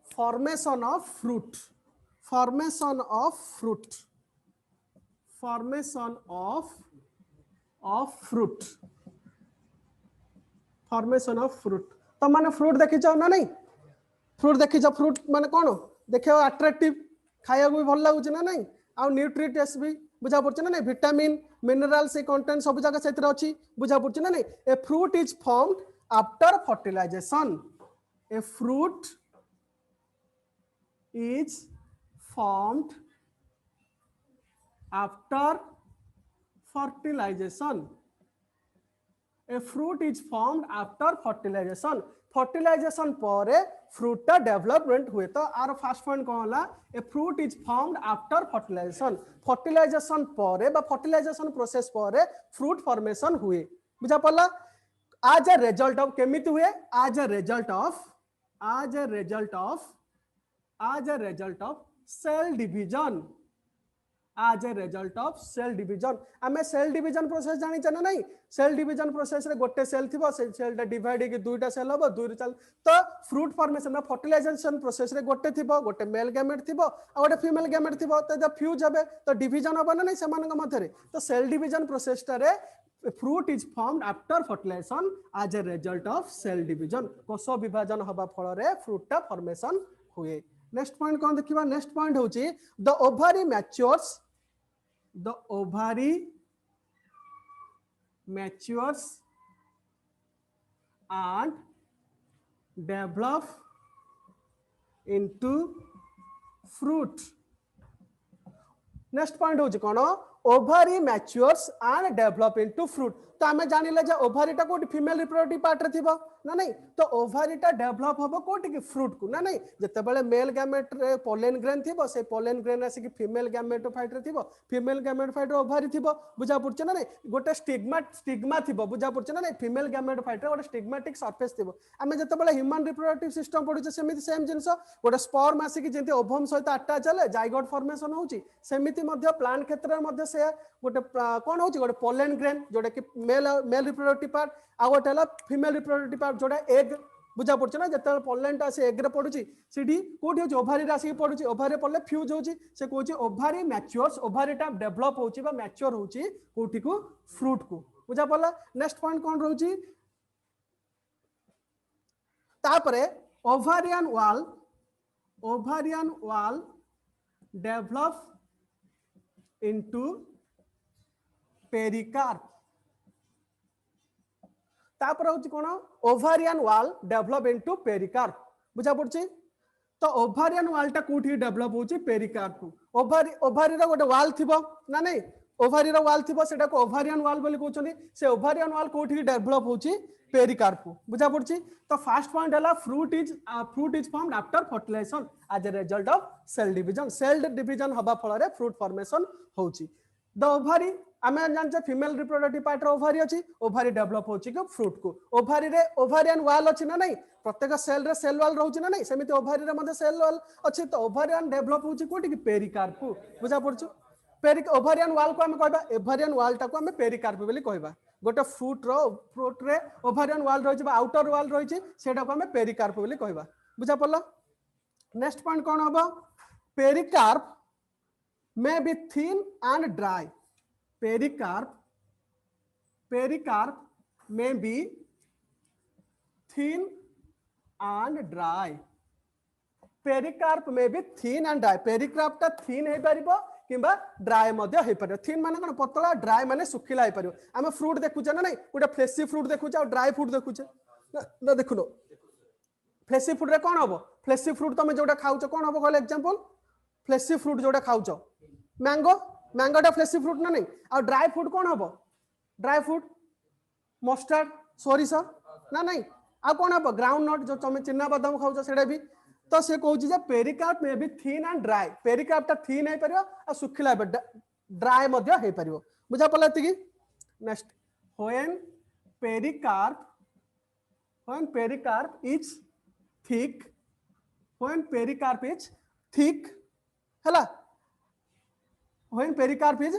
formation of fruit, formation of fruit, formation of fruit, formation of fruit. तो माने fruit देखी ना नहीं, फ्रूट देखी, फ्रूट माने कौन देखिए अट्रैक्टिव, खाया भी भल लगुच ना नहीं, आ न्यूट्रिएंट्स भी बुझा पड़छ ना नहीं, विटामिन मिनरल से कंटेंट सब जगह से अच्छी बुझा पड़छ ना नहीं. A fruit is formed after fertilisation, a fruit is formed after fertilization, a fruit is formed after fertilization. fertilization पर fruit टा development हुए. तो आर फर्स्ट पॉइंट कौन होला, a fruit is formed after fertilization. fertilization पर बा fertilization process पर fruit formation हुए. बुझा पड़ला. as a result of केमिति हुए, as a result of cell division, as a result of cell division. आमे cell division process जानी चाहिए ना नहीं, cell division process रे गोटे सेल थिबो, से सेल टा डिवाइड हे कि दुईटा सेल हबो, दुई चल तो फ्रूट फॉर्मेशन ना फर्टिलाइजेशन प्रोसेस रे गोटे थिबो, गोटे मेल गैमेट थिबो आ गोटे फीमेल गैमेट थिबो. तो जब फ्यूज हेबे तो डिवीजन हबो ना नहीं सेमानक मध्य रे. तो सेल डिवीजन प्रोसेस टा रे fruit is formed after fertilization as a result of cell division. कोष विभाजन हबा फल रे फ्रूट टा फॉर्मेशन हुए. नेक्स्ट पॉइंट कौन देखिबा, नेक्स्ट पॉइंट होची the ovary matures, the ovary matures and develop into fruit. Next point होची कोन, ovary matures and develop into fruit. तो आमे जानिले जे ओवरी टा कोठी फीमेल रिप्रोडक्टिव पार्ट रे थिबो ना नहीं, तो ओवरी टा डेवलप हबो कोठी की फ्रूट को ना नहीं. जते बेले मेल गैमेट रे पोलन ग्रेन थिबो, से पोलन ग्रेन आसी की फीमेल गैमेटोफाइट रे थिबो, फीमेल गैमेटोफाइट रे ओवरी थिबो. बुझा पड़छ ना नहीं, गोटे स्टिग्मा थिबो. बुझा पड़छ ना नहीं, फीमेल गैमेटोफाइट रे गोटे स्टिग्मेटिक सरफेस थिबो. आमे जते बेले ह्यूमन रिप्रोडक्टिव सिस्टम पढुछ सेमिति सेम जिंस, गोटे स्पर्म आसी की जेंति ओवम सहित अटैच हेले जाइगोट फॉर्मेशन होची, सेमिति मध्य प्लांट क्षेत्र में मध्य से गोटे कोन होची, गोटे पोलन ग्रेन जोडे कि मेल रिप्रोडक्टिव पार्ट, आ गोटे हला फीमेल रिप्रोडक्टिव पार्ट जोडा एग. बुझा पड़छ ना, जते पोलन टा से एग रे पडुची सीडी कोठी होची ओवरी रे आसी पडुची, ओवरी रे पडले फ्यूज होची, से कोची ओवरी मैच्योर्स, ओवरी टा डेवलप होची बा मैच्योर होची कोठी को फ्रूट को. बुझा पड़ला. नेक्स्ट पॉइंट कोन रहउची, तापरे ओवरियन वाल डेवलप into pericarp. तापर होची कोन, ओवरियन वाल डेवलप इनटू पेरिकार्प. बुझा पड़ची. तो ओवरियन वाल टा कोठी डेवलप होची पेरिकार्प को. ओवरी रो गोटे वाल थिबो ना नहीं, ओवरी रो वाल थिबो, सेटा को ओवरियन वाल बोली कहउछनी. से ओवरियन वाल कोठी डेवलप होची पेरिकार्प को. बुझा पड़ची. तो फर्स्ट पॉइंट हला fruit is formed after fertilisation as a result of cell division. Cell division हबा फल रे फ्रूट फॉर्मेशन होची. द ओवरी आमे जानचे फीमेल रिप्रोडक्टिव पार्ट रे ओवरी अछि, ओवरी डेवलप होची के फ्रूट को. ओवरी रे ओवरियन वाल अछि ना नहीं, प्रत्येक सेल रे सेल वाल रहउछि ना नहीं, सेमिति ओवरी रे मध्ये सेल वाल अछि. तो ओवरियन डेवलप होची कोठी की पेरिकार्प को. बुझा पड़छु. ओवरियन वाल को आमे कहबा, ओवरियन वाल टा को आमे पेरिकार्प बोली कहबा. गोटे फ्रूट रे ओवरियन वाल रहिछि बा आउटर वाल रहिछि, सेटा को आमे पेरिकार्प बोली कहबा. बुझा पड़ला. नेक्स्ट पॉइंट कोन हबो, pericarp may be thin and dry. Pericarp may be thin and dry. Pericarp may be thin and dry. Pericarp ता thin हे परिबो किबा ड्राई मध्य हे परिबो. thin माने कोन पतला, ड्राई माने सुखिला हे परिबो. आमे फ्रूट देखुछ ना नहीं, गोटे फ्लेशी फ्रूट देखुछ आ ड्राई फ्रूट देखुछ ना. देखुनो फ्लेशी फ्रूट रे कोन हबो, फ्लेशी फ्रूट तमे जोटा खाउछ कोन हबो कहले एग्जांपल, फ्लेशी फ्रूट जोटा खाउछ मैंगो टा फ्लेशी फ्रूट ना नहीं. आ ड्राई फ्रूट कौन हम, ड्राई फ्रूट मस्टर्ड सोरिष ना नहीं. आ कौन हम ग्राउंड नट जो तुम चिन्ना बादाम खाऊ से भी. तो से कहूँ pericarp may be thin and dry. Pericarp टा थीन है परियो आ सुखिला ड्राई मध्य हे परियो. बुझा पड़ला एतिकी. Next, when pericarp is thick, when pericarp is thick हला, when pericarp is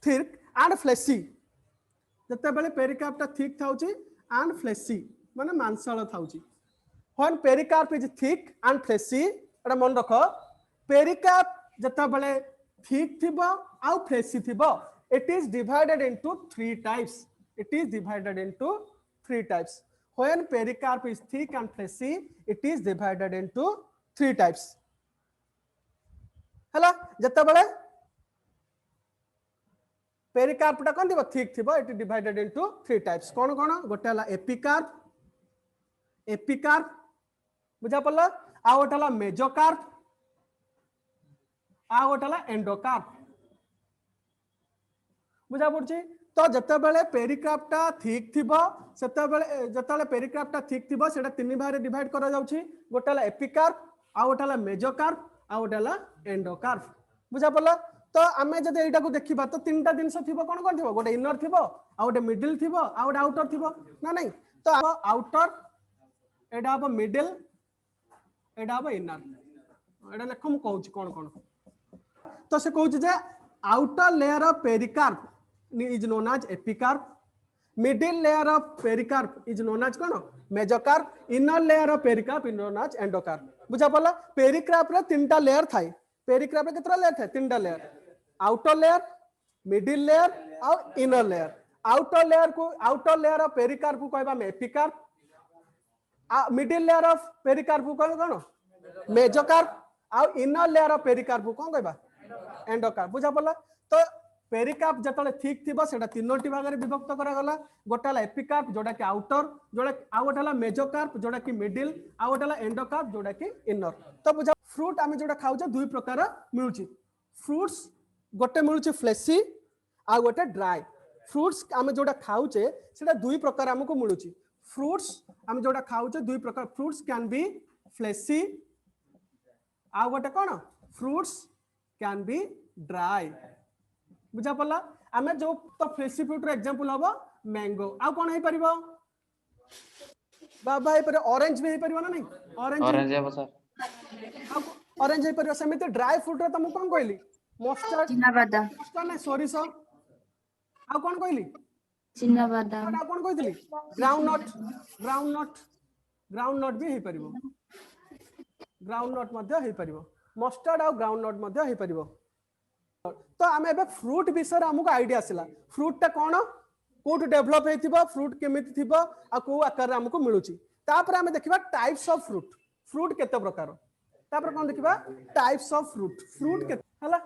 thick and fleshy. जते बेले पेरिकार्प टा थिक थाउची and fleshy माने मांसाळ थाउची. When pericarp is thick and fleshy एटा मन रख पेरिकार्प जता बेले थिक थिबो आ फ्लेसी थिबो it is divided into 3 types it is divided into 3 types when pericarp is thick and fleshy it is divided into 3 types हला जता बेले पेरिकार्प टा कोन दिबो थिक थिबो it is divided into 3 types कोन कोन गोटे हला एपिकार्प बुझा पड़ला आ गोटे हला मेजोकार्प आ गोटे हला एंडोकार्प बुझा पड़छि तो जते बेले पेरिकार्पटा थिक थिबो सेते बेले जते पेरिकार्पटा थिक थिबो सेटा तीन भाग रे डिवाइड करा जाउछि गोटे हला एपिकार्प आ गोटे हला मेजोकार्प आ गोटे हला एंडोकार्प बुझा पड़ला तो आमे जदि एटा को देखिबा तो तीनटा जिंस थिबो कोन कोन थिबो गोटे इनर थिबो आ गोटे मिडिल थिबो आ गोटे आउटर थिबो ना नहीं तो आउटर एडा अब मिडिल एडा अब इनर एडा लेखम कहूछि कोन कोन तो से कहूछि जे outer layer of pericarp is known as epicarp middle layer of pericarp is known as cone mesocarp inner layer of pericarp is known as endocarp बुझा पड़ला पेरिकार्प रे तीनटा लेयर थाई पेरिकार्प रे केतरा लेयर थाई तीनटा layer outer layer middle layer और inner layer outer layer of pericarp को कहबा epicarp middle layer of pericarp को कहबा कोन मेजोकार्प और इनर लेयर ऑफ पेरिकार्प को कोन कहबा एंडोकार्प बुझा पड़ला तो पेरिकार्प जतले थिक थिबो सेटा तीनोटी भाग रे विभक्त करा गला गोटा हला एपिकार्प जोडा कि आउटर जोडा आ गोटा हला मेजोकार्प जोडा कि मिडिल आ गोटा हला एंडोकार्प जोडा कि इनर तो बुझा फ्रूट आमे जोडा खाउ दुई प्रकार मिलुची फ्रूट्स गोटे मिलुची फ्लेसी आ गोटे ड्राई फ्रूट्स आमे जोडा खाउचे सेटा दुई प्रकार हमको मिलुची फ्रूट्स आमे जोडा खाउचे दुई प्रकार फ्रूट्स कैन बी फ्लेसी आ गोटे कोन फ्रूट्स कैन बी ड्राई बुझा पड़ला आमे जो तो फ्लेसी फ्रूट रो एग्जांपल हबो मैंगो आ कोन हे परिबो बाबा हे पर ऑरेंज भी हे परिबो ना नहीं ऑरेंज हे सर ऑरेंज हे परिबो समिति ड्राई फ्रूट रो तुम कोन कहली मस्टर्ड मस्टर्ड नै सोरिसो आ कोन कहली चिन्ना बादाम आ कोन कहली ग्राउंड नट भी हे परिबो ग्राउंड नट मध्ये हे परिबो मस्टर्ड आ ग्राउंड नट मध्ये हे परिबो तो आमे एबे फ्रूट विषय हमको आईडिया आसिला फ्रूट टा कोन कोट डेवलप हेतिबो फ्रूट केमिति थिबो आ को आकार हमको मिलुची तापर आमे देखिबा टाइप्स ऑफ फ्रूट केते प्रकार तापर कोन देखिबा टाइप्स ऑफ फ्रूट के हला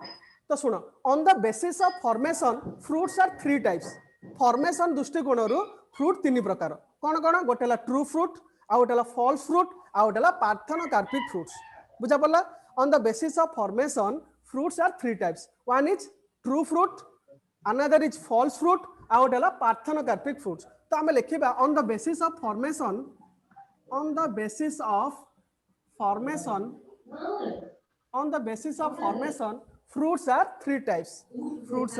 तो सुनो on the basis of formation fruits are 3 types formation दृष्टिकोण रु फ्रूट तीन प्रकार कोन कोन गोटेला ट्रू फ्रूट आ गोटेला फॉल्स फ्रूट आ गोटेला पार्थेनोकार्पिक फ्रूट्स बुझा पड़ला on the basis of formation fruits are 3 types one is true fruit another is false fruit out hela parthenocarpic fruits तो हमें लिखिबा on the basis of formation fruits are 3 types fruits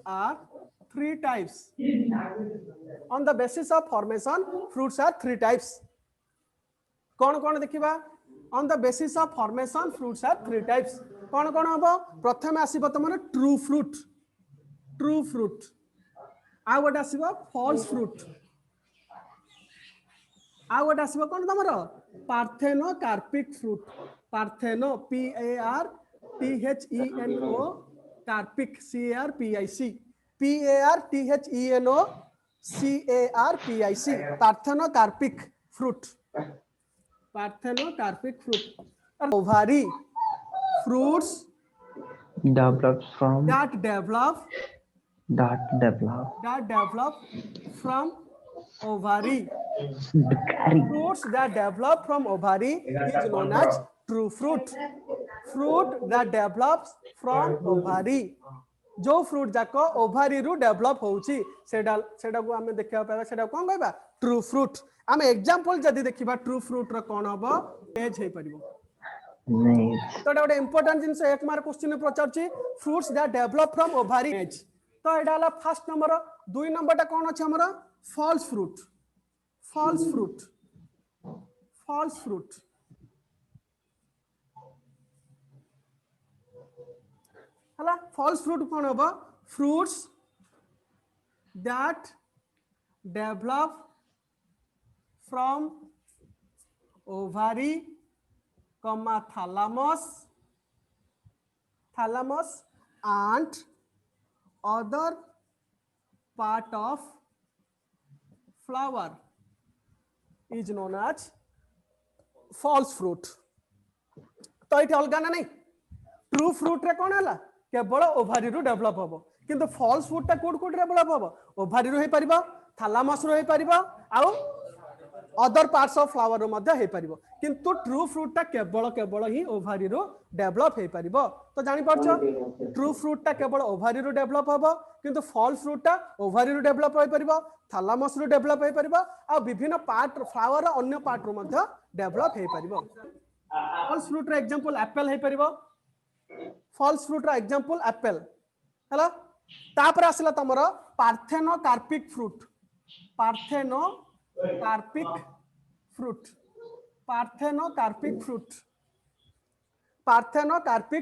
are 3 types on the basis of formation fruits are 3 types कौन कौन देखिबा on the basis of formation fruits are 3 types कौन कौन हबो प्रथम आसीबो तमन ट्रू फ्रूट आ गोटे आसीबो फॉल्स फ्रूट आ गोटे आसीबो कोन तमर parthenocarpic fruit पार्थेनो PARTHENO कार्पिक PARTHENO parthenocarpic fruit parthenocarpic fruit ovary fruits develops from that develop from ovary fruits that develop from ovary is known as true fruit that develops from ovary जो fruit जाको ovary रु develop होउची सेडा को हमें देखिबा पाबा सेडा कोन कहबा true fruit आमे example जदी देखिबा ट्रू फ्रूट रो कोन हबो पेज हे परिबो नहीं तो एटा इंपोर्टेंट जिंस एक मार्क क्वेश्चन पचारची fruits that develop from ovary as तो एटा हला फर्स्ट नंबर 2 नंबर टा कोन अछि हमरा फॉल्स फ्रूट हला फॉल्स फ्रूट कोन हबो fruits that develop from ovary comma thalamus and other part of flower is known as false fruit. तो ये अलग ना नहीं ट्रू फ्रूट रे कौन है केवल ओभारी रु डेवलप हम किंतु फॉल्स फ्रूट टा कोड कोड डेवलप हम ओभारी रु हे परिबा थैलामस रु हे परिबा आउ अदर पार्ट्स ऑफ फ्लावर रो मध्ये हे परिबो किंतु ट्रू फ्रूट टा केवल ही ओभारी रु डेवलप हे परिबो तो जानि परछो ट्रू फ्रूट टा केवल ओभारी रु डेवलप हबो किंतु फॉल्स फ्रूट टा ओभारी रु डेवलप हे परिबो थैलामस रु डेवलप हे परिबो आ विभिन्न पार्ट फ्लावर रो अन्य पार्ट रो मध्ये डेवलप हे परिबो फॉल्स फ्रूट रो एग्जांपल एप्पल हे परिबो फॉल्स फ्रूट रो एग्जांपल एप्पल हैला तापर आसला तमरो पार्थेनोकार्पिक फ्रूट पार्थेनोकार्पिक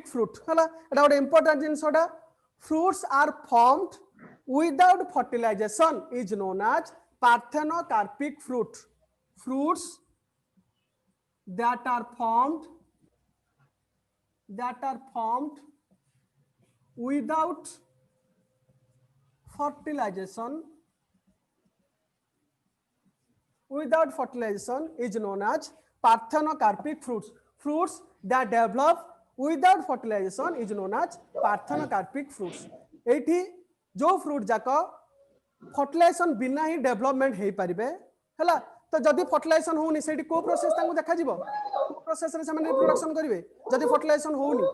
फ्रूट हैला एटा ଗୋଟେ इंपोर्टेंट जिंसडा fruits are formed without fertilisation is known as parthenocarpic fruits that are formed without fertilization is known as parthenocarpic fruits that develop without fertilization is known as parthenocarpic fruits एठी जो fruit जाको fertilisation बिना ही development हे परिबे हला तो जदि fertilisation होनी सेठी को प्रोसेस तांको देखा जिवो प्रोसेस रे समान रिप्रोडक्शन करिवे जदि फर्टिलाइजेशन होनी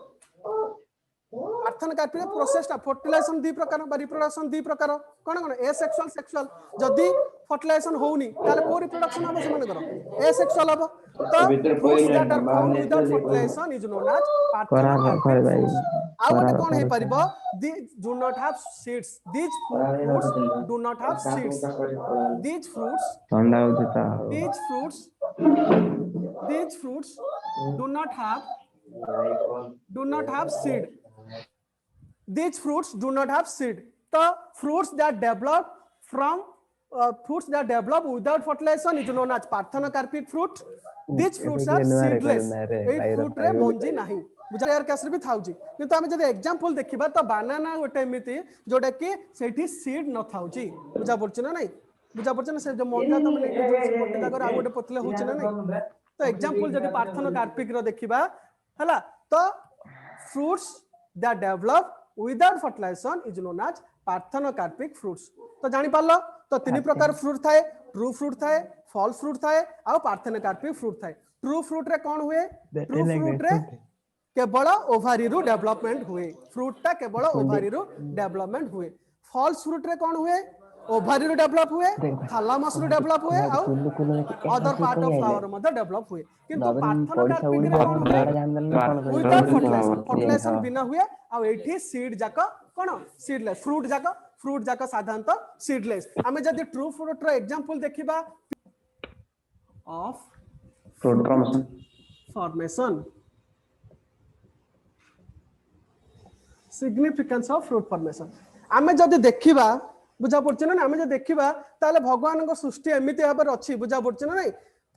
पार्थेनोकार्पिक प्रोसेस ता फर्टिलाइजेशन दी प्रकार बा रिप्रोडक्शन दी प्रकार कोन एसेक्सुअल जदि फर्टिलाइजेशन होनी ताले को रिप्रोडक्शन हो समान करो एसेक्सुअल हो तो fruits that are found without fertilisation is known as parthenocarpic आ गोटे कोन हे परिबो these do not have seeds these fruits do not have seeds these fruits do not have seed these fruits do not have seed the fruits that develop without fertilization is known as parthenocarpic fruit these fruits are seedless a fruit रे मंजी नाही बुझार केसर भी थाउची किंतु आमे जदि example देखिबा तो बनाना गोटे एमिति जोडा कि सेठी सीड न थाउची बुझा पड़छ ना नहीं बुझा पड़छ ना से जो मंजा त माने गोटे जागर आ गोटे पतले होछ ना नहीं तो एग्जांपल जदि पार्थेनोकार्पिक रो देखिबा हला तो fruits that develop without fertilisation is known as parthenocarpic fruits तो जानि पारलो तो तीन प्रकार फ्रूट थाए ट्रू फ्रूट थाए फॉल्स फ्रूट थाए आ पार्थेनोकार्पिक फ्रूट थाए ट्रू फ्रूट रे कोन हुए ट्रू फ्रूट रे केवल ओभारी रु डेवलपमेंट हुए फ्रूट टा केवल ओभारी रु डेवलपमेंट हुए फॉल्स फ्रूट रे कोन हुए ओभारी रु डेवलप हुए थैलामस रु डेवलप हुए और अदर पार्ट ऑफ फ्लावर मध्ये डेवलप हुए किंतु पार्थेनोकार्पिक रे कोन हुए विदाउट फर्टिलाइजेशन बिना हुए आ एठी सीड जाका कोन सीडलेस फ्रूट जाका साधारणतः सीडलेस हमें जदि ट्रू फ्रूट रो एग्जांपल देखिबा of fruit formation significance of fruit formation आमे जदि देखिबा बुझा पड़छ ना आमे जदि देखिबा ताले भगवान को सृष्टि एमिति भाबर अछि बुझा पड़छ ना नहीं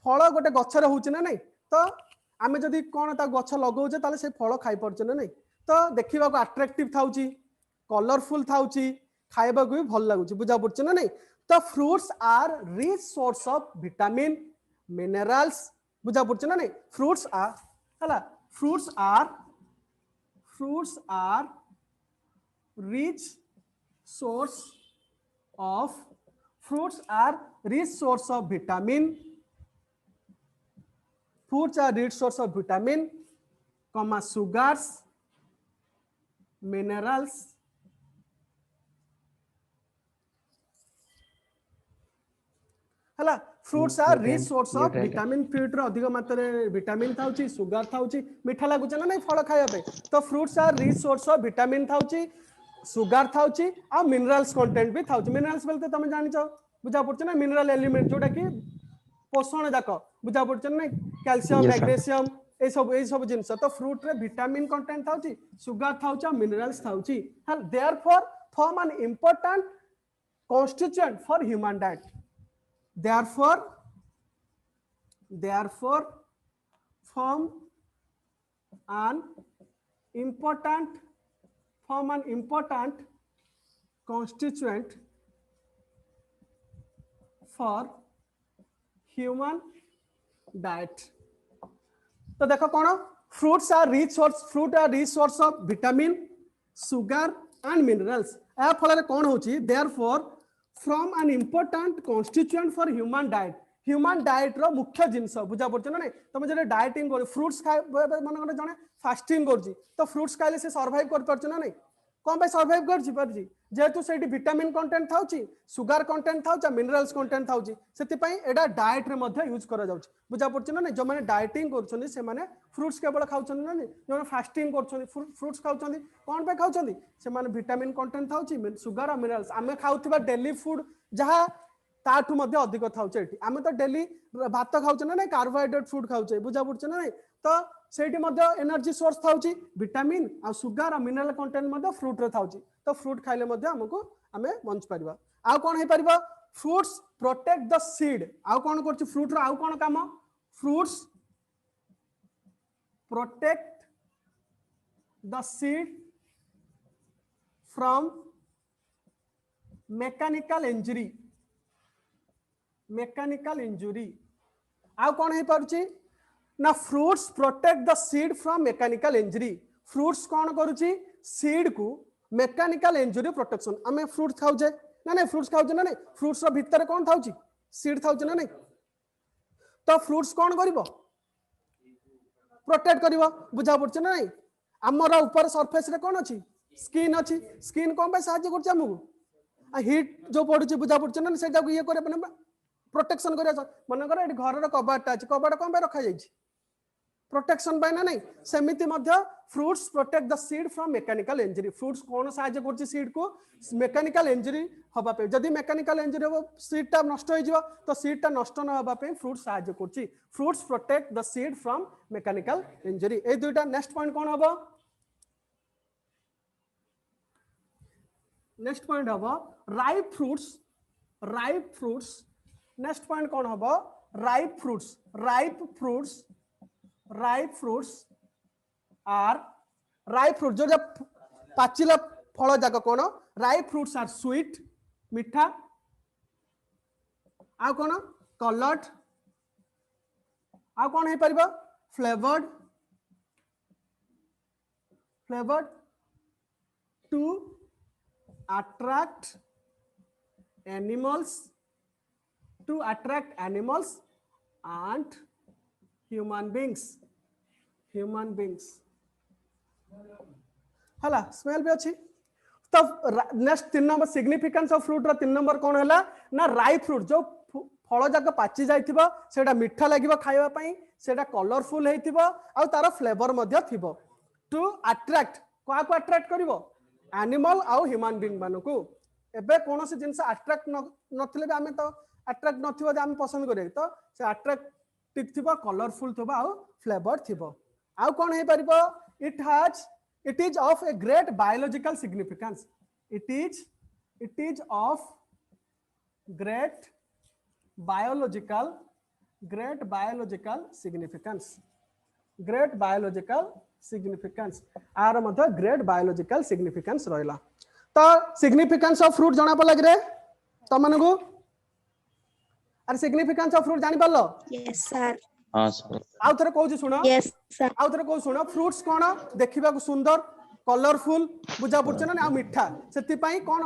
फल गोटे गछरे होउछ ना नहीं तो आमे जदि कोन ता गछ लगाउछे ताले से फल खाइ पड़छ ना नहीं तो देखिबा को अट्रैक्टिव थाउची कलरफुल थाउची खाइबा को भी भल लागुची बुझा पड़छ ना नहीं तो fruits are rich source of vitamin minerals बुझा पड़छ ना नहीं फ्रूट्स आर हला fruits are rich source of vitamin comma sugars minerals हला fruits are rich source of vitamin fruit रो अधिक मात्रा रे विटामिन थाउची सुगर थाउची मीठा लागुछ ना नहीं फल खाया पे तो fruits are rich source of vitamin थाउची सुगर थाउची आ मिनरल्स कंटेंट भी थाउची मिनरल्स बोलते तमे जानि छ बुझा पड़छ ना मिनरल एलिमेंट जोटा कि पोषण जाक बुझा पड़छ ना कैल्शियम मैग्नीशियम ए सब जिंस तो फ्रूट रे विटामिन कंटेंट थाउची सुगर थाउची मिनरल्स थाउची therefore form an important constituent for human diet therefore form an important constituent for human diet. तो देखो कौन fruit are rich source of vitamin, sugar and minerals. या फल कौन होची therefore from an important constituent for human diet. Human diet रो मुख्य जिनस बुझा पड़छ ना नहीं तुम जे डाइटिंग कर फ्रूट्स खाय मन गने जने फास्टिंग करजी तो फ्रूट्स खाइले से सर्वाइव कर परछ ना नहीं कोन पे सर्वाइव करजी परजी जेतु सेठी विटामिन कंटेंट थाउची सुगर कंटेंट थाउचा मिनरल्स कंटेंट थाउची सेति पई एडा डाइट रे मध्ये यूज करा जाउची बुझा पड़छ ना नहीं जो माने डाइटिंग करछनी से माने फ्रूट्स केवल खाउछन ना नहीं जो फास्टिंग करछनी फ्रूट्स खाउछनी कोन पे खाउछनी से माने विटामिन कंटेंट थाउची सुगर और मिनरल्स आमे खाउथिबा डेली फूड जहा ताठू मध्य अधिक थाउचे एठी आमे तो डेली भात खाउचे ना नहीं कार्बोहाइड्रेट फूड खाउचे बुझा पड़छ ना नहीं तो सेठी मध्य एनर्जी सोर्स थाउची विटामिन आ सुगर आ मिनरल कंटेंट मध्य फ्रूट रे थाउची तो फ्रूट खाइले मध्य हमको आमे बंच परिबा आ कोन हे परिबा फ्रूट्स प्रोटेक्ट द सीड आ कोन करछि फ्रूट रो आ कोन काम fruits protect the seed from mechanical injury आउ कौन है पारुची ना fruits protect the seed from mechanical injury fruits कौन करूची सीड को मैकेनिकल इंजुरी प्रोटेक्शन हमें फ्रूट्स खाउजे ना नहीं फ्रूट्स खाउजे ना नहीं फ्रूट्स रो भीतर कौन थाउची सीड थाउचे ना नहीं तो फ्रूट्स कौन करिवो प्रोटेक्ट करिवो बुझा पड़छ ना नहीं हमर ऊपर सरफेस रे कौन अछि स्किन कौन पे सहायता करछ हमको हीट जो पड़ुची बुझा पड़छ ना सेटा को ये करे प्रोटेक्शन करिया मन कर एठी घर रो कबाटा अछि कबाटा कोन पे रखा जाइछि प्रोटेक्शन पाइ ना नहीं सेमिति मध्य fruits protect the seed from mechanical injury fruits कोन सहायता करछि सीड को मैकेनिकल इंजुरी हबा पे जदी मैकेनिकल इंजुरी हो सीड ता नष्ट होई जिवो तो सीड ता नष्ट न हबा पे फ्रूट्स सहायता करछि fruits protect the seed from mechanical injury ए दुइटा नेक्स्ट पॉइंट कोन हबो नेक्स्ट पॉइंट हबो राइप फ्रूट्स नेक्स्ट पॉइंट कौन हम राइप फ्रूट्स जो पाचिला फल जाक कौन राइप फ्रूट्स आर स्वीट मीठा आ कौन कलर्ड आ कौन है परिबा flavoured to attract animals and human beings हला स्मेल भी अच्छी तो next 3 number significance of fruit रो 3 नंबर कौन हैला ना राइप फ्रूट जो फल जाक पाची जाइथिबो सेटा मिठा लागिबो खाइबा पई सेटा कलरफुल हेतिबो आ तार फ्लेवर मध्ये थिबो टू अट्रैक्ट को अट्रैक्ट करिवो एनिमल आ ह्यूमन बीइंग मानको एबे कोनोसी जिंस अट्रैक्ट नथिले बे हमें तो अट्रैक्ट नथिबो जे हम पसंद करे तो से अट्रैक्टिव थिबो कलरफुल थिबो आ फ्लेवर थिबो आ कोन हे परिबो it is of a great biological significance it is of great biological significance आर मतलब great biological significance रहला तो significance of fruit जाना पड़ लग रे तो मनगु अरे सिग्निफिकेंस ऑफ फ्रूट जानि पालो यस सर हां सर आउ थरे कहू सुनो यस सर आउ थरे कहू सुनो फ्रूट्स कोन देखिबा को सुंदर कलरफुल बुझा पड़छ ना आ मिठा सेति पई कोन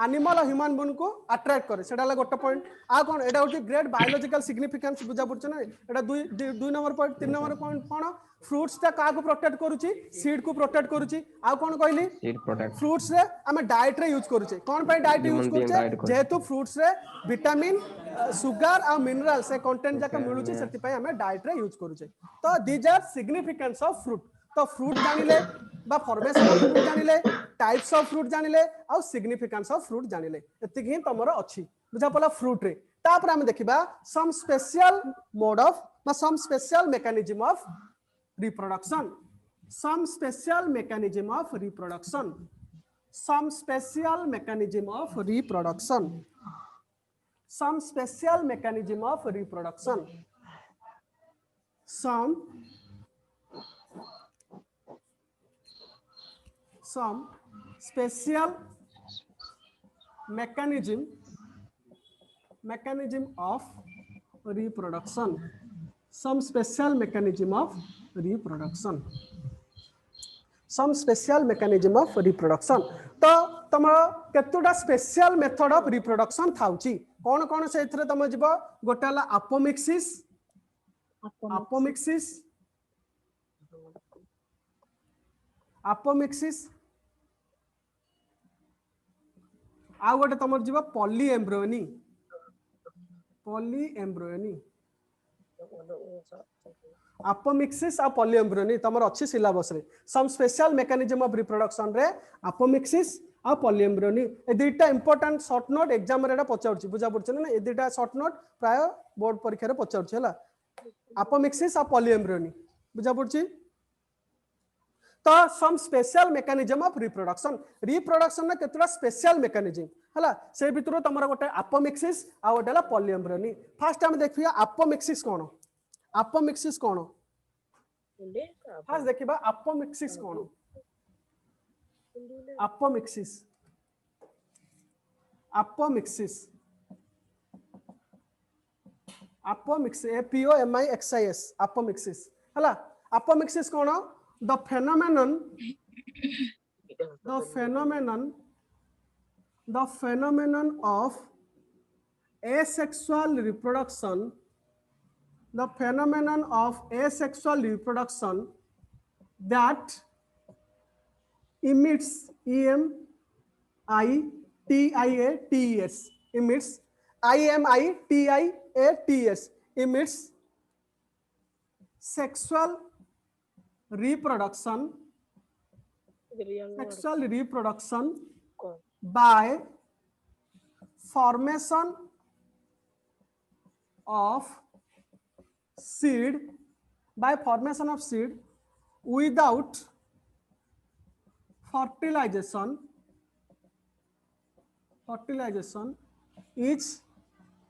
एनिमल और ह्यूमन बीइंग को अट्रैक्ट करे सेटा ला गोटे पॉइंट आ कोन एटा होची ग्रेट बायोलॉजिकल सिग्निफिकेंस बुझा पड़छ ना एटा दुई नंबर पॉइंट 3 नंबर पॉइंट कोन फ्रूट्स ता का को प्रोटेक्ट करूची सीड को प्रोटेक्ट करूची आ कोन कहली सीड प्रोटेक्ट फ्रूट्स रे हमें डाइट रे यूज करूचे कोन पे डाइट यूज करूचे जेहेतु फ्रूट्स रे विटामिन सुगर आ मिनरल से कंटेंट जाका मिलुची सेति पई हमें डाइट रे यूज करूचे तो these are significance of fruit तो फ्रूट जानिले बा फॉर्मेशन ऑफ फ्रूट जानिले टाइप्स ऑफ फ्रूट जानिले आ सिग्निफिकेंस ऑफ फ्रूट जानिले एति ही तमरो अछि बुझा पला फ्रूट रे तापर हम देखिबा सम स्पेशल मोड ऑफ बा some special mechanism of reproduction some special mechanism of reproduction some special mechanism of reproduction some some special mechanism of reproduction, some special mechanism of reproduction, some special mechanism of reproduction. तो तुम केतुटा special method of reproduction थाउची कौन कौन से इथरे तुम जीव गोटे हला apomixis apomixis apomixis आ गोटे तुम जीव पॉली एम्ब्रियोनी अपोमिक्सिस आ पॉली एम्ब्रियोनी तमर अच्छी सिलेबस रे some special mechanism of reproduction रे अपोमिक्सिस आ पॉली एम्ब्रियोनी ए दुईटा इंपोर्टेंट शॉर्ट नोट एग्जाम रे पचारछि बुझा पड़छ ना ए दुईटा शॉर्ट नोट प्राय बोर्ड परीक्षा रे पचारछि हला अपोमिक्सिस आ पॉली एम्ब्रियोनी बुझा पड़छि तो some special mechanism of reproduction ना केतुरा स्पेशल मेकानिज्म हला से भितर तमरा गोटे अपोमिक्सिस आ गोटे हला पॉली एम्ब्रियोनी फास्ट हम देखिया अपोमिक्सिस कोन फास्ट देखिबा अपोमिक्सिस कोन अपोमिक्सिस APOMIXIS अपोमिक्सिस हला apomixis cone the phenomenon of asexual reproduction that emits emits sexual reproduction by formation of seed without fertilization is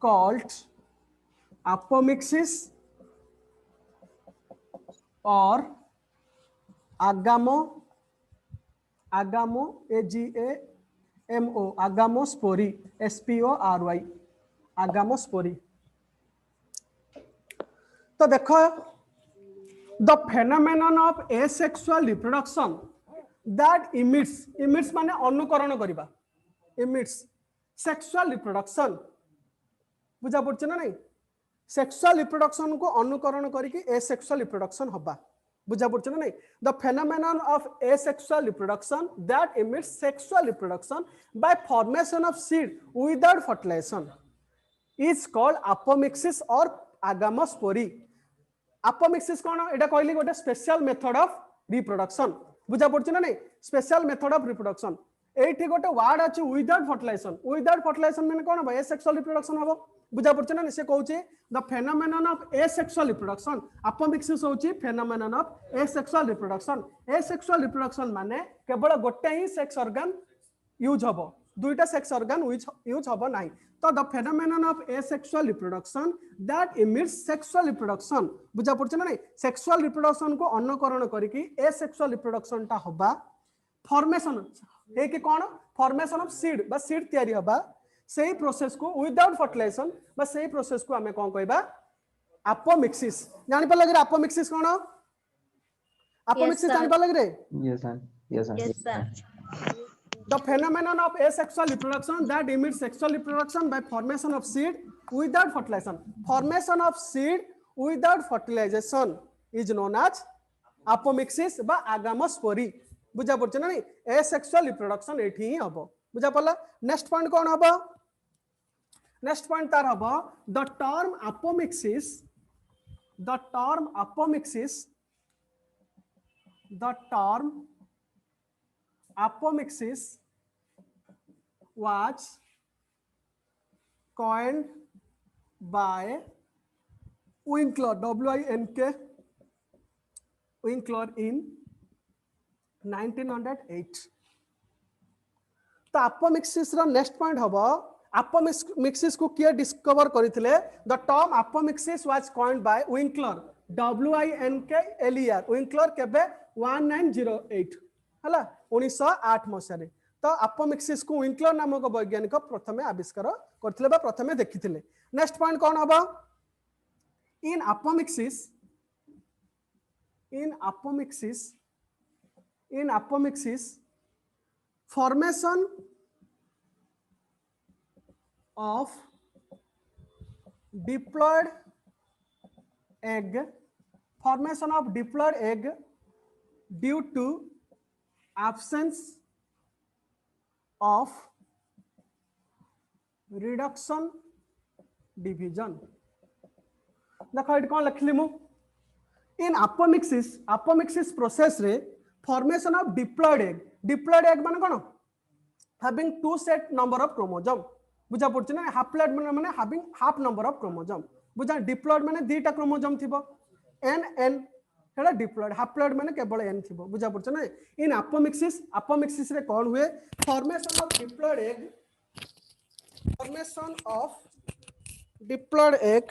called apomixis or agamo AGAMO agamospori SPORY agamospori. तो देखो the phenomenon of asexual reproduction that emits माने अनुकरण करिबा emits sexual reproduction बुझा पड़छ ना नहीं sexual reproduction को अनुकरण करिके asexual reproduction होबा बुझा पड़छ ना नहीं the phenomenon of asexual reproduction that emits sexual reproduction by formation of seed without fertilization is called apomixis or agamospori. Apomixis कोन एटा कहली गोटे स्पेशल मेथड ऑफ रिप्रोडक्शन बुझा पड़छ ना नहीं स्पेशल मेथड ऑफ रिप्रोडक्शन एठी गोटे वर्ड अछि विदाउट फर्टिलाइजेशन माने कोन बा एसेक्सुअल रिप्रोडक्शन हबो बुझा पड़छ ना से कहउछि the phenomenon of asexual reproduction apomixis होछि फेनोमेनन ऑफ एसेक्सुअल रिप्रोडक्शन माने केवल गोटे ही सेक्स ऑर्गन यूज हबो दुईटा सेक्स ऑर्गन यूज हबो नाही तो the phenomenon of asexual reproduction that emits sexual reproduction बुझा पड़छ ना नहीं सेक्सुअल रिप्रोडक्शन को अनुकरण करिकि एसेक्सुअल रिप्रोडक्शन टा होबा फॉर्मेशन हे कि कोन फॉर्मेशन ऑफ सीड बा सीड तयारी होबा सेही प्रोसेस को विदाउट फर्टिलाइजेशन बा सेही प्रोसेस को हमें कोन कहबा अपोमिक्सिस जानि पर लगे अपोमिक्सिस कोन अपोमिक्सिस जानि पर लगे Yes, sir. The phenomenon of asexual reproduction that emits sexual reproduction by formation of seed without fertilization. Formation of seed without fertilization is known as apomixis by agamospori. बुझा पड़छ ना नहीं asexual reproduction एठी ही हबो बुझा पड़ला नेक्स्ट पॉइंट कोन हबो नेक्स्ट पॉइंट तार हबो the term apomixis was coined by Winkler Winkler in 1908 तो अपोमिक्सिस रो नेक्स्ट पॉइंट हबो अपोमिक्सिस को किए डिस्कवर करिथिले the term apomixis was coined by Winkler WINKLER Winkler केबे 1908 हला 1908 मसिया तो अपोमिक्सिस को विंकलर नामक वैज्ञानिक प्रथमे आविष्कार करथिले बा प्रथमे देखिथिले। नेक्स्ट पॉइंट कौन हबो इन apomixis formation of diploid egg due to absence of reduction division। देखो ये कौन लिखली मु इन अपोमिक्सिस प्रोसेस रे फॉर्मेशन ऑफ डिप्लॉयड एग माने कोन having two set number of chromosome बुझा पड़छ ना हाप्लॉइड माने having half number of chromosome बुझा डिप्लॉयड माने दुईटा क्रोमोसोम थिबो एन हेला डिप्लॉयड हाप्लॉइड माने केवल एन थिबो बुझा पड़छ ना इन अपोमिक्सिस रे कोन हुए formation of diploid egg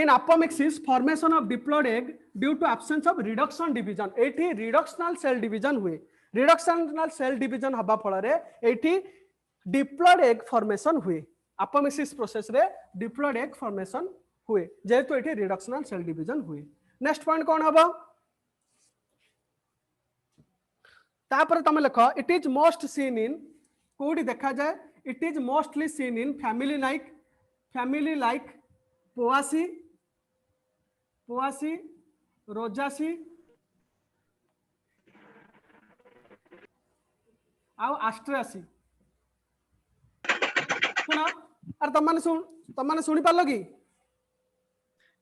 in apomixis formation of diploid egg due to absence of reduction division एठी reductional cell division हुए reductional cell division हबा फल रे एठी diploid egg formation हुए apomixis process रे diploid egg formation हुए जेहेतु एठी reductional cell division हुए। नेक्स्ट पॉइंट कौन हबा तापर तमे लिखो it is most seen in कोडी देखा जाए it is mostly seen in family like Poaceae Rosaceae आउ आस्ट्रासी सुना अरे तमने सुनी पालो की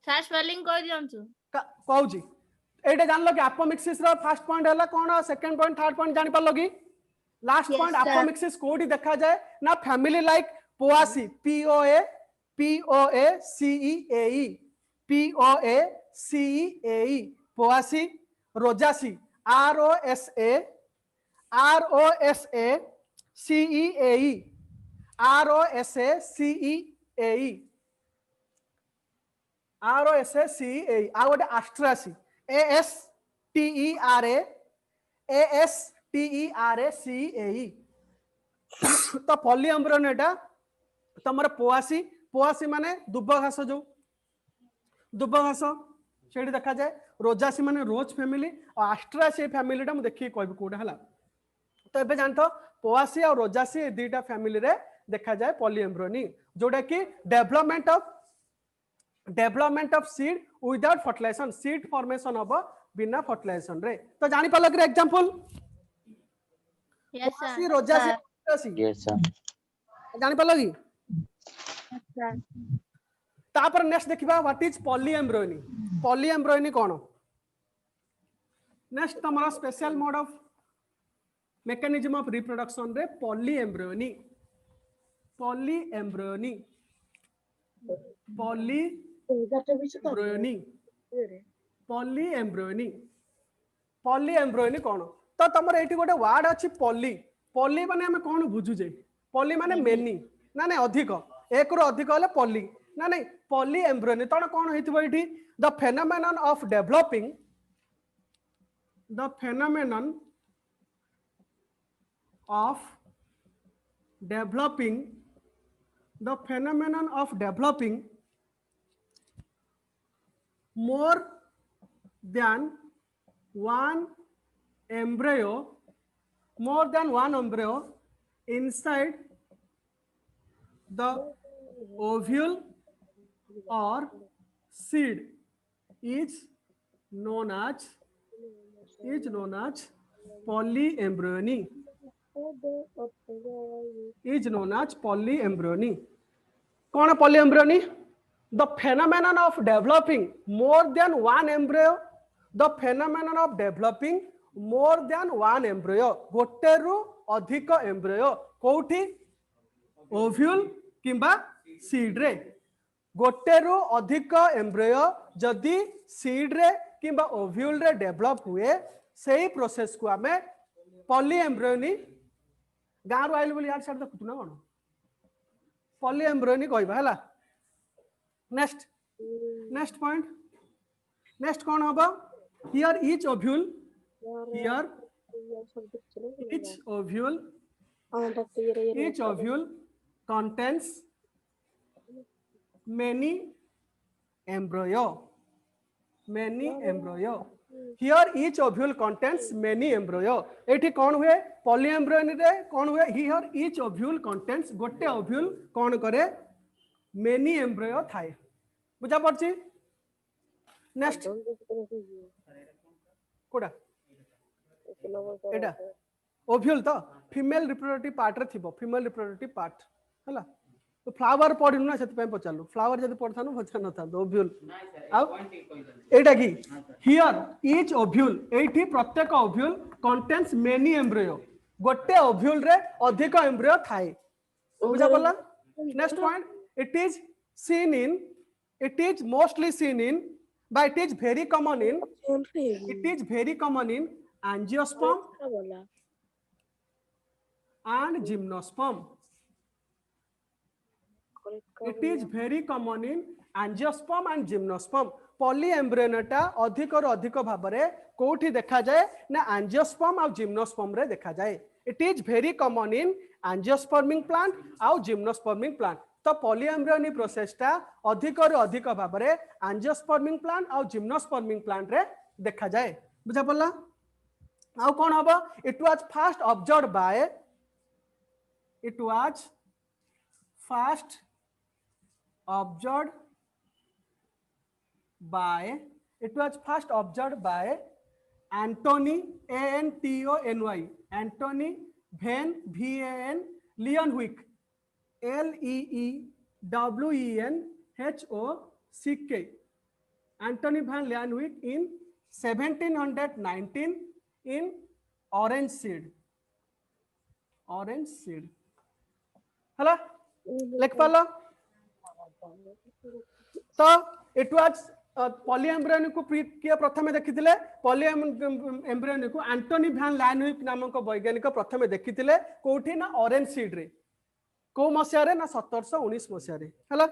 सर स्पेलिंग कह दियंतु कहूची एटे जानलो कि अपोमिक्सिस रो फर्स्ट पॉइंट हला कोन सेकंड पॉइंट थर्ड पॉइंट जानि पालो की लास्ट पॉइंट अपोमिक्सिस कोडी देखा जाए ना फैमिली लाइक पोआसी POACEAE पोआसी रोजासी ROSACEAE आ गोटे आस्ट्रासी ASTERACEE तो पॉलीएम्ब्रियोन एटा तमर पोआसी माने दुब घास जो दुब घास सेठी देखा जाए रोजासी माने रोज फैमिली और आस्ट्रासी फैमिली टा मु देखि कहबी कोडा हला तो एबे जानतो पोआसी और रोजासी ए दुईटा फैमिली रे देखा जाए पॉलीएम्ब्रियोनी जोडा कि development of seed without fertilization seed formation of बिना फर्टिलाइजेशन रे तो जानि पालो कि example yes Poaceae sir Rosaceae Asteraceae Yes, sir. जानि पालो कि सर तापर नेक्स्ट देखिबा व्हाट इज पॉलीएम्ब्रियोनी कोन नेक्स्ट तमरा special mode of mechanism of reproduction रे पॉलीएम्ब्रियोनी कोन तो तमर एठी गोटे वर्ड अछि पॉली माने हम कोन बुझु जे पॉली माने मेनी ना नहीं अधिक एक रो अधिक होले पॉली ना नहीं पॉलीएम्ब्रियोनी तण कोन हेतिबो एठी the phenomenon of developing more than one embryo inside the ovule or seed is known as polyembryony कौन polyembryony the phenomenon of developing more than one embryo गोटे रु अधिक एम्ब्रियो कोठी ओव्यूल किंबा सीड रे गोटे रु अधिक एम्ब्रियो जदि सीड रे किंबा ओव्यूल रे डेवलप हुए सही प्रोसेस को आमे पॉलीएम्ब्रियोनी गाँव आइल बोली यार साइड देखु ना कोन पॉलीएम्ब्रियोनी कहबा हला नेक्स्ट पॉइंट नेक्स्ट कौन होबा here each ovule here each ovule contains many embryo. Here each ovule contains many embryo. एठी कौन हुए पॉलीएम्ब्रियोनी रे कौन हुए here each ovule contains गोटे ovule कौन करे many embryo थाए बुझा पड़छि नेक्स्ट कोडा एटा ओव्यूल तो फीमेल रिप्रोडक्टिव पार्ट रे थिबो फीमेल रिप्रोडक्टिव पार्ट हला तो फ्लावर पढिनु ना सेति पय पचालु फ्लावर जदी पढथानु पचान था ओव्यूल आ एटा की हियर ईच ओव्यूल एठी प्रत्येक ओव्यूल कंटेन्स मेनी एम्ब्रियो गोटे ओव्यूल रे अधिक एम्ब्रियो थाए बुझा पड़ला next point it is mostly seen in but it is very common in angiosperm and gymnosperm. It is very common in angiosperm and gymnosperm. पॉलीएम्ब्रियोटा अधिक रु अधिक भाव में कोठी देखा जाए ना एंजियोस्पर्म और जिम्नोस्पर्म रे देखा जाए. It is very common in angiospermic plant और जिम्नोस्पर्मिंग प्लांट. तो पॉलीएम्ब्रियोनी प्रोसेस टा अधिक रु अधिक भाव में एंजियोस्पर्मिंग प्लांट और जिम्नोस्पर्मिंग प्लांट रे देखा जाए. बुझा पड़ला आउ कौन हम it was first observed by Antony Antony Van Leeuwenhoek Leeuwenhoek Antony Van Leeuwenhoek in 1719 in orange seed हला लिख पालो. तो इट वाज पॉलीएम्ब्रियोनी को किए प्रथम देखिथिले पॉलीएम्ब्रियोनी को एंटोनी भ्यान ल्यांडविक नामक वैज्ञानिक प्रथम देखिथिले कोठी ना ऑरेंज सीड रे को मसिया रे ना 1719 मसिया रे हला.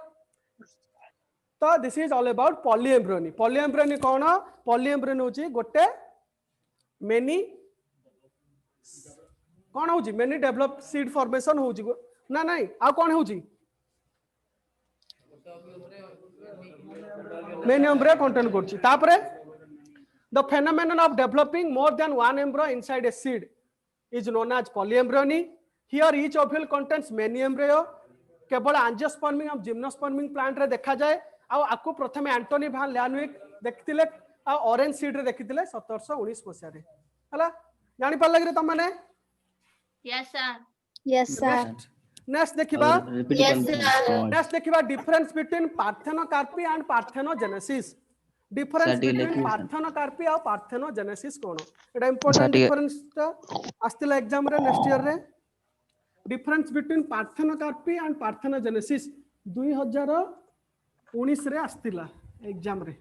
तो this is all about polyembryony. Polyembryony कौन पॉलीएम्ब्रियोनी होची गोटे मेनी कौन होची मेनी डेवलप सीड फॉर्मेशन होची ना नहीं आ कौन होची मेनी एम्ब्रियो कंटेन करची. तापरे the phenomenon of developing more than one embryo inside a seed is known as polyembryony. Here each ovule contains many embryo. केवल एंजियोस्पर्मिंग और जिम्नोस्पर्मिंग प्लांट रे देखा जाए. आपको प्रथम एंटोनी भ्यान ल्यांडविक देखिथिले आ ऑरेंज सीड रे देखिथिले 1719 मसिया रे हला. जानि पाला कि तुम माने यस सर नेक्स्ट देखिबा नेक्स्ट देखिबा difference between parthenocarpy and parthenogenesis. Difference between parthenocarpy और पार्थेनोजेनेसिस कोन एटा इंपोर्टेंट डिफरेंस ता आस्तिला एग्जाम रे नेक्स्ट ईयर रे. Difference between parthenocarpy and parthenogenesis 2019 रे आस्तिला एग्जाम रे.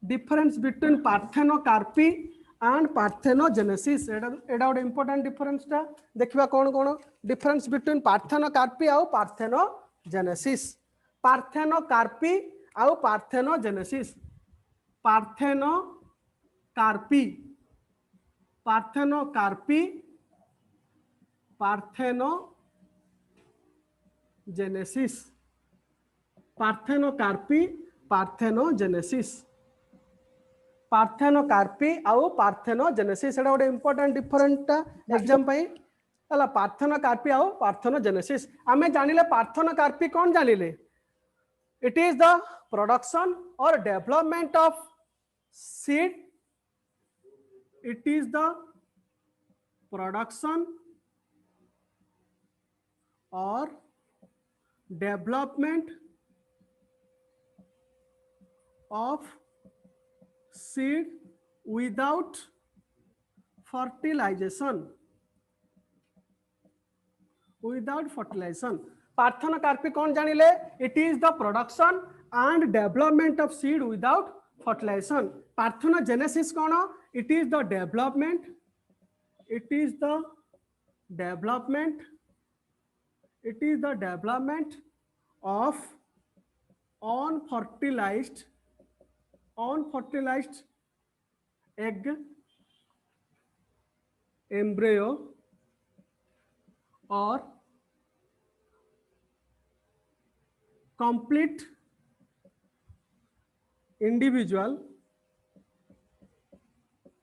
Difference between parthenocarpy and parthenogenesis एडा गोटे इंपोर्टेंट डिफरेंस ता देखिबा कोन कोन डिफरेंस बिटवीन पार्थेनोकार्पी और पार्थेनोजेनेसिस. पार्थेनोकार्पी और पार्थेनोजेनेसिस. पार्थेनोकार्पी पार्थेनोजेनेसिस पार्थेनोकार्पी और पार्थेनोजेनेसिस एडा गोटे इंपोर्टेंट डिफरेंट एग्जाम पई हला. पार्थेनोकार्पी और पार्थेनोजेनेसिस आमे जानिले पार्थेनोकार्पी कोन जानिले इट इज द प्रोडक्शन और development of seed. It is the production और development of seed without fertilization. Parthenocarpy कौन जानिले it is the production and development of seed without fertilization. Parthenogenesis कौन it is the development of unfertilized egg, embryo or complete individual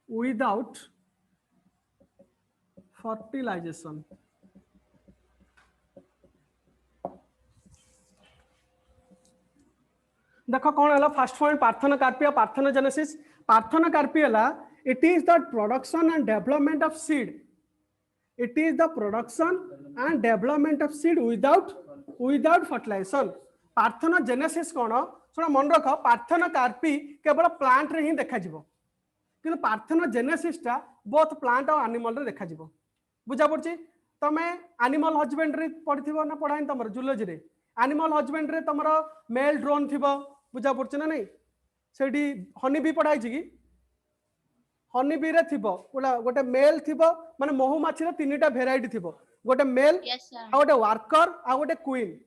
without fertilization. देखो कौन है first point parthenocarpy और parthenogenesis parthenocarpy है it is the production and development of seed it is the production and development of seed without fertilization parthenogenesis कौन सुन मन रख parthenocarpy केवल प्लांट रे ही देखा जिवो कि पार्थेनोजेनेसिस टा बोथ प्लांट और एनिमल रे देखा जिवो बुझा पड़छि तमे एनिमल हस्बेंडरी पढ़िथिबो ना पढ़ाइन तमर जूलॉजी रे एनिमल हस्बेंडरी तमर मेल ड्रोन थिबो बुझा पड़छि ना नहीं सेठी हनी बी पढ़ाई कि हनी बी रे थिबो गोटे मेल थिबो माने महुमाछी रे तीनटा भेराइटी थिबो गोटे मेल आ गोटे वर्कर आ गोटे क्वीन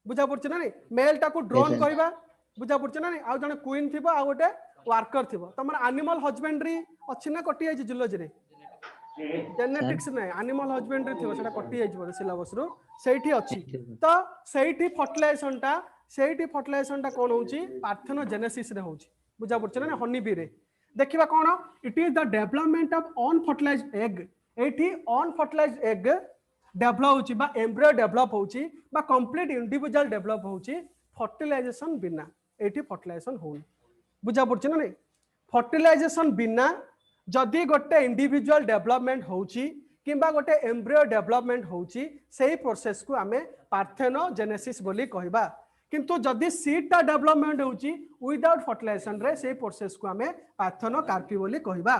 बुझा पड़छि ना नहीं मेल टाको ड्रोन कहबा बुझा पड़छि ना नहीं आ जने क्वीन थिबो आ गोटे वर्कर थिबो तमर एनिमल हस्बेंडरी अछि ना कटि आइ जूलॉजी रे जेनेटिक्स नै एनिमल हस्बेंडरी थिबो सेटा कटि आइ सिलेबस रो सेठी अछि तो सेठी फर्टिलाइजेशन टा कोन होउची पार्थेनोजेनेसिस रे होउची बुझा पड़छ ना हनी बी रे देखिबा कोन it is the development of unfertilized egg एठी अनफर्टिलाइज्ड एग डेवलप होउची बा एम्ब्रियो डेवलप होउची बा कंप्लीट इंडिविजुअल डेवलप होउची फर्टिलाइजेशन बिना एठी फर्टिलाइजेशन होउनी बुझा पड़छ ना नहीं फर्टिलाइजेशन बिना जदि गोटे इंडिविजुअल डेवलपमेंट होउची किंबा गोटे एम्ब्रियो डेवलपमेंट होउची सेही प्रोसेस को आमे पार्थेनोजेनेसिस बोली कहबा किंतु जदि सीड टा डेवलपमेंट होउची विदाउट फर्टिलाइजेशन रे सेही प्रोसेस को आमे पार्थेनोकार्पी बोली कहबा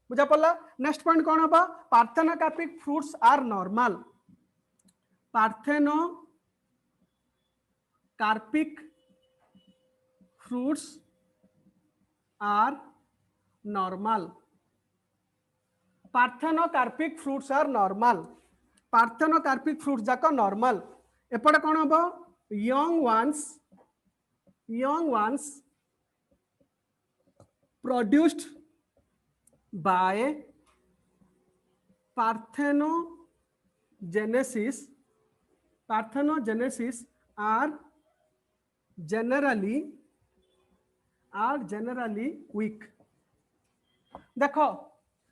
बुझा पड़ला नेक्स्ट पॉइंट कोन होबा parthenocarpic fruits are normal parthenocarpic fruits are normal parthenocarpic fruits are normal parthenocarpic fruits जाक नॉर्मल एपटे कोन होबो young ones produced by parthenogenesis are generally weak देखो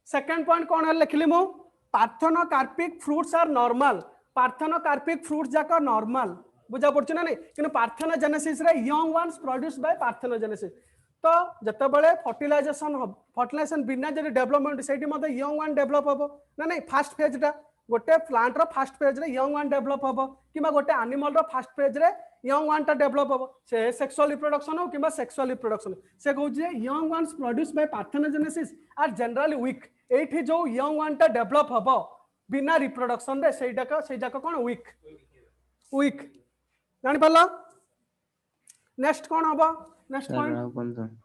सेकंड पॉइंट कौन है लिखली मु parthenocarpic fruits are normal parthenocarpic fruits जाक नॉर्मल बुझा पड़छ ना नहीं कि पार्थेनोजेनेसिस रे young ones produced by parthenogenesis तो जते बेले फर्टिलाइजेशन बिना जे डेवलपमेंट सेठी मते यंग वन डेवलप होबो ना नहीं फर्स्ट फेज टा गोटे प्लांट रो फर्स्ट फेज रे यंग वन डेवलप होबो किबा गोटे एनिमल रो फर्स्ट फेज रे यंग वन टा डेवलप होबो से सेक्सुअल रिप्रोडक्शन हो किबा सेक्सुअल रिप्रोडक्शन से कहू जे young ones produced by parthenogenesis are generally weak एठी जो यंग वन टा डेवलप होबो बिना रिप्रोडक्शन रे सेई जाक कोन वीक जानि पाला नेक्स्ट कौन होबा next point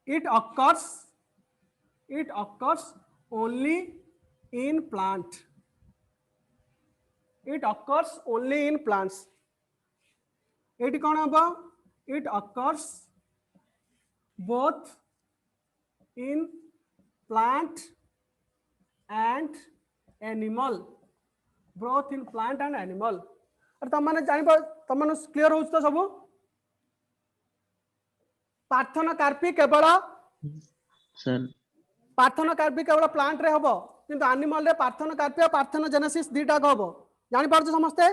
it occurs only in plants it कौन होबा it occurs both in plant and animal तमने जानि तमने क्लियर हो तो सब पार्थेनोकार्पी केवल सर पार्थेनोकार्पी केवल प्लांट रे हबो किंतु एनिमल रे पार्थेनोकार्पी और पार्थेनोजेनेसिस दीटा हबो जानि पारछ समस्ते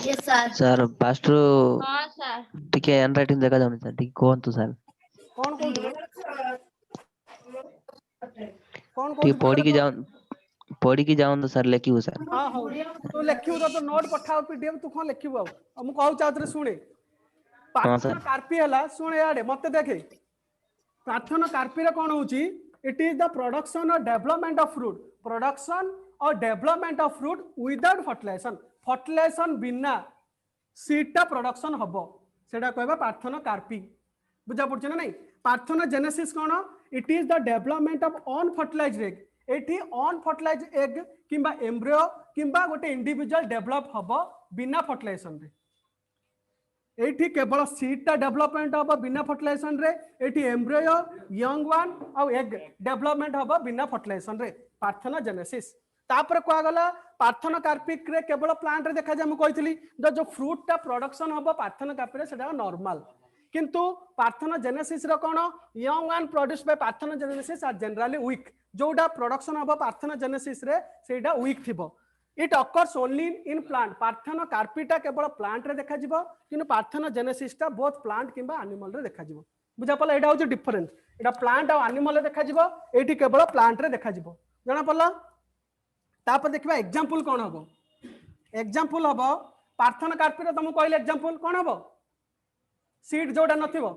यस सर सर पास्ट रो हां सर टिके हैंड राइटिंग देखा जाउनी सर ठीक कोन तो सर कौन ठीक पढ़ी की जाऊं तो सर लिखियो सर हां हो तू लिखियो तो नोट पठाओ पीडीएफ तू कोन लिखियो आ मु कहू चाहत रे सुने पार्थेनोकार्पी हला सुन याडे मते देखे पार्थेनोकार्पी रे कोन होची इट इज द प्रोडक्शन और development of fruit without fertilization बिना सीडटा प्रोडक्शन हबो सेटा कहबा पार्थेनोकार्पी बुझा पड़छ ना नहीं parthenogenesis cone it is the development of unfertilized egg एठी अनफर्टिलाइज्ड एग किंबा एम्ब्रियो किंबा गोटे इंडिविजुअल डेवलप हबो बिना फर्टिलाइजेशन रे एठी केवल सीड टा डेवलपमेंट हम बिना फर्टिलाइजेशन रे, एठी एम्ब्रियो यंग वन और एग डेवलपमेंट हम बिना फर्टिलाइजेशन रे, पार्थेनोजेनेसिस। तापर को गला पार्थेनोकार्पिक रे केवल प्लांट रे देखा जाय, हम कहितली जो फ्रूट टा प्रोडक्शन हम पार्थेनोकार्पिक रे सेटा नॉर्मल, किंतु पार्थेनोजेनेसिस रो कोन young one produce by parthenogenesis are generally weak, जोडा प्रोडक्शन हम पार्थेनोजेनेसिस रे सेटा वीक थिबो। It occurs only in plant, पार्थेनोकार्पीटा केवल प्लांट रे देखा जिवो, किंतु पार्थेनोजेनेसिस टा बोथ प्लांट किंबा एनिमल रे देखा जिवो। बुझा पला एटा होचे डिफरेंस, एटा प्लांट और एनिमल रे देखा जिवो, एठी केवल प्लांट रे देखा जिवो। जाना पला तापर देखबा एग्जांपल कोन हबो, एग्जांपल हबो पार्थेनोकार्पी रे तुम कहले एग्जांपल कोन हबो, सीड जोडा नथिबो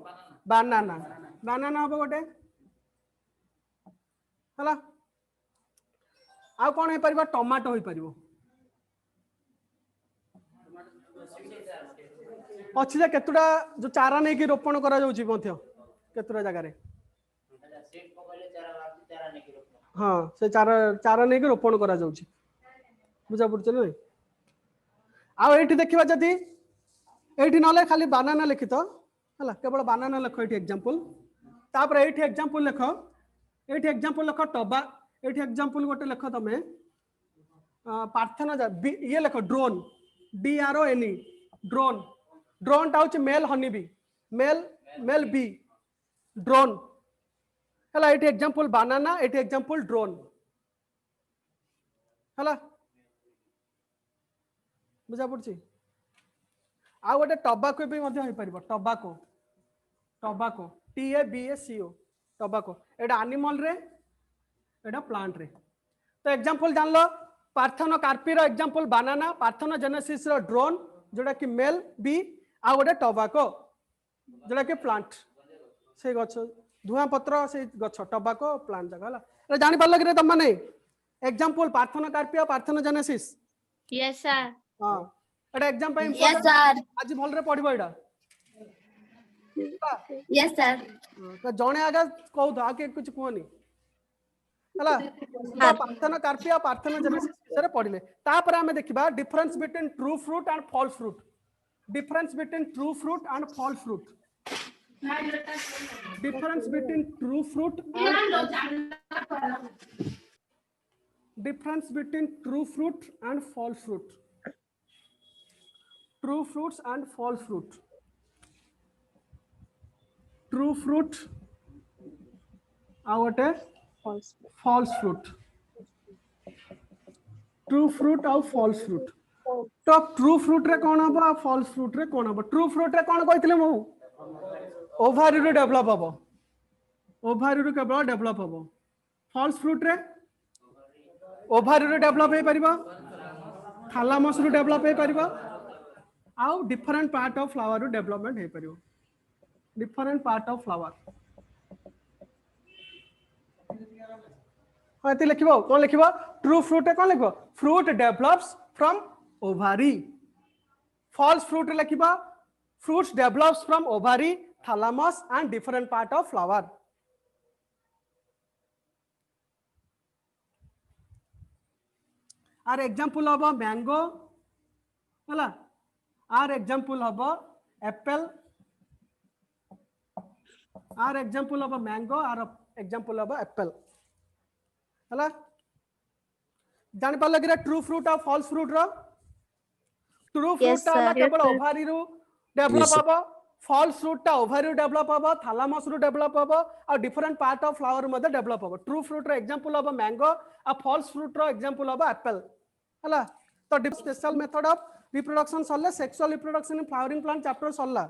बनाना, बनाना हबो गोटे हला। आ कोन हे परिबा टमाटो होई परिबो, अच्छी जे केतुडा जो चारा नै कि रोपण करा जाउची मथ्य केतुडा जगह रे, हां से चारा नै कि रोपण करा जाउची, बुझा पड़छ नै। आ एठी देखिबा जदी एठी नले खाली बनाना लिखितो हला, केवल बनाना लिखो एठी एग्जांपल, तापर एठी एग्जांपल लिखो, एठी एग्जांपल लिखो टबा, एठी एग्जांपल गोटे लिखो तमे पार्थेनो ये लिखो ड्रोन, DRONE ड्रोन, ड्रोन टा होची male honey bee, male bee drone हला। एठी एग्जांपल बनाना, एठी एग्जांपल ड्रोन हला, बुझा पड़ची। आ गोटे टबाको भी मध्य होई परिबो, टबाको, टबाको TABACO टबाको, एटा एनिमल रे एटा प्लांट रे। तो एग्जांपल जान लो, पार्थेनोकार्पी रो एग्जांपल बनाना, पार्थेनोजेनेसिस रो ड्रोन जोटा कि मेल बी, आ गोटे टबाको जोटा कि प्लांट, से गछ धुआं पत्र से गछ टबाको प्लांट जगह हला। रे जानि पारलो कि रे तम माने एग्जांपल पार्थेनोकार्पी और पार्थेनोजेनेसिस। Yes sir. हां एटा एग्जाम पे यस सर। आज भल रे पढिबो एटा। Yes sir. तो जणे आगा कहू तो आके कुछ कोनी हला। तो पार्थेनोकार्पी और पार्थेनोजेनेसिस विषय पढिले, तापर हमें देखिबा difference between true fruit and false fruit, difference between true fruit and false fruit, difference between true fruit and difference between true fruit and false fruit, true fruits and false fruit, true fruit आउटे false fruit, true fruit और false fruit. तो true fruit रे कोन हबो आ false fruit रे कोन हबो, true fruit रे कोन कहितले मु ओभारी रे डेवलप हबो, ओभारी रे केवल डेवलप हबो। फॉल्स फ्रूट रे ओभारी रे डेवलप हे परिबो, थैलामस रे डेवलप हे परिबो, आउ डिफरेंट पार्ट ऑफ फ्लावर रे डेवलपमेंट हे परिबो, डिफरेंट पार्ट ऑफ फ्लावर। हाँ ये लिखिबो कौन लिखिबो, ट्रू फ्रूट रे कौन लिखिबो, fruit develops from ovary. False fruit रे लिखिबो fruits develops from ovary, thalamus and different part of flower. आर एग्जांपल हबो मैंगो हला, आर एग्जांपल हबो एप्पल, आर एग्जांपल हबो मैंगो, आर एग्जांपल हबो एप्पल हला। जानि पाले कि ट्रू फ्रूट और फॉल्स फ्रूट रो, ट्रू फ्रूट ता केवल ओभारी रो डेवलप हबो, फॉल्स फ्रूट ता ओभारी रो डेवलप हबो, थैलामस रो डेवलप हबो और डिफरेंट पार्ट ऑफ फ्लावर मध्ये डेवलप हबो। ट्रू फ्रूट रो एग्जांपल हबो मैंगो और फॉल्स फ्रूट रो एग्जांपल हबो एप्पल हला। तो स्पेशल मेथड ऑफ रिप्रोडक्शन सरले, sexual reproduction in flowering plant chapter Sarla.